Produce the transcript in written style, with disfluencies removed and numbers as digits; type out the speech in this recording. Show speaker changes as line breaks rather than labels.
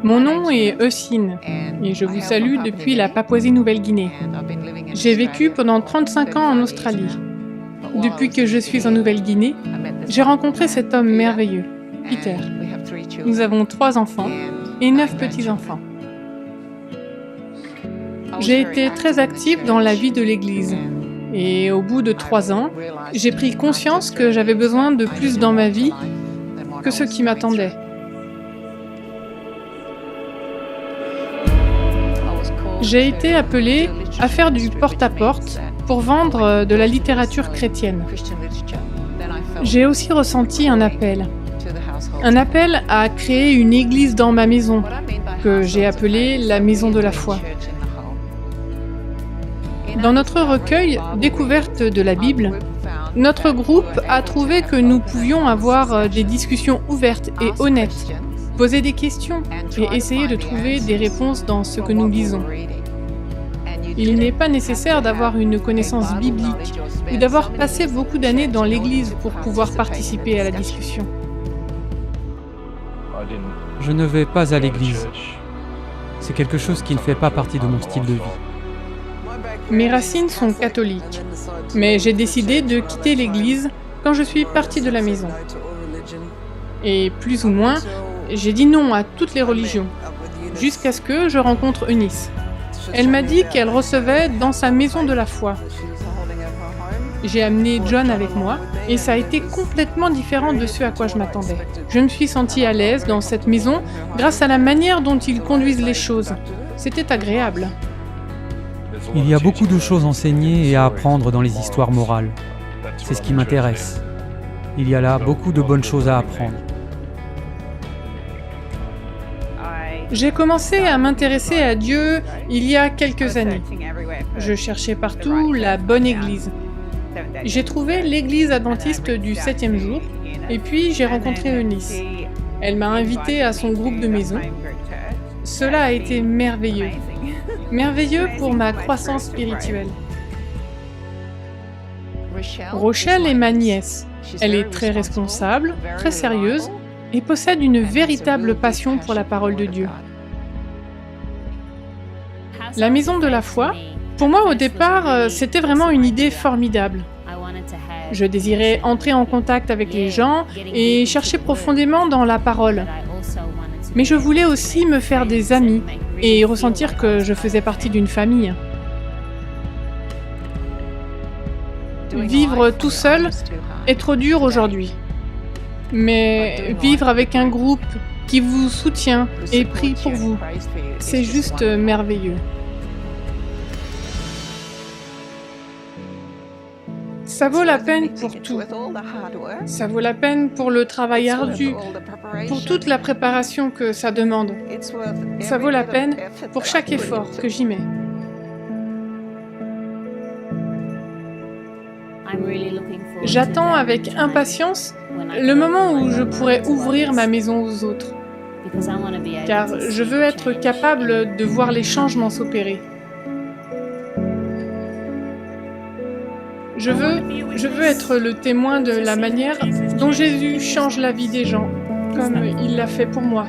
Mon nom est Eusine et je vous salue depuis la Papouasie-Nouvelle-Guinée. J'ai vécu pendant 35 ans en Australie. Depuis que je suis en Nouvelle-Guinée, j'ai rencontré cet homme merveilleux, Peter. Nous avons 3 enfants et 9 petits-enfants. J'ai été très active dans la vie de l'Église et au bout de 3 ans, j'ai pris conscience que j'avais besoin de plus dans ma vie que ce qui m'attendait. J'ai été appelée à faire du porte-à-porte pour vendre de la littérature chrétienne. J'ai aussi ressenti un appel à créer une église dans ma maison, que j'ai appelée la Maison de la foi. Dans notre recueil Découverte de la Bible, notre groupe a trouvé que nous pouvions avoir des discussions ouvertes et honnêtes, poser des questions et essayer de trouver des réponses dans ce que nous lisons. Il n'est pas nécessaire d'avoir une connaissance biblique ou d'avoir passé beaucoup d'années dans l'Église pour pouvoir participer à la discussion.
Je ne vais pas à l'église. C'est quelque chose qui ne fait pas partie de mon style de vie.
Mes racines sont catholiques, mais j'ai décidé de quitter l'Église quand je suis partie de la maison. Et plus ou moins, j'ai dit non à toutes les religions, jusqu'à ce que je rencontre Eunice. Elle m'a dit qu'elle recevait dans sa maison de la foi. J'ai amené John avec moi et ça a été complètement différent de ce à quoi je m'attendais. Je me suis sentie à l'aise dans cette maison grâce à la manière dont ils conduisent les choses. C'était agréable.
Il y a beaucoup de choses enseignées et à apprendre dans les histoires morales. C'est ce qui m'intéresse. Il y a là beaucoup de bonnes choses à apprendre.
J'ai commencé à m'intéresser à Dieu il y a quelques années. Je cherchais partout la bonne église. J'ai trouvé l'église adventiste du 7e jour et puis j'ai rencontré Eunice. Elle m'a invitée à son groupe de maison. Cela a été merveilleux. Merveilleux pour ma croissance spirituelle. Rochelle est ma nièce. Elle est très responsable, très sérieuse et possède une véritable passion pour la parole de Dieu. La Maison de la foi, pour moi au départ, c'était vraiment une idée formidable. Je désirais entrer en contact avec les gens et chercher profondément dans la parole. Mais je voulais aussi me faire des amis et ressentir que je faisais partie d'une famille. Vivre tout seul est trop dur aujourd'hui. Mais vivre avec un groupe qui vous soutient et prie pour vous, c'est juste merveilleux. Ça vaut la peine pour tout. Ça vaut la peine pour le travail ardu, pour toute la préparation que ça demande. Ça vaut la peine pour chaque effort que j'y mets. J'attends avec impatience le moment où je pourrai ouvrir ma maison aux autres, car je veux être capable de voir les changements s'opérer. Je veux être le témoin de la manière dont Jésus change la vie des gens, comme il l'a fait pour moi.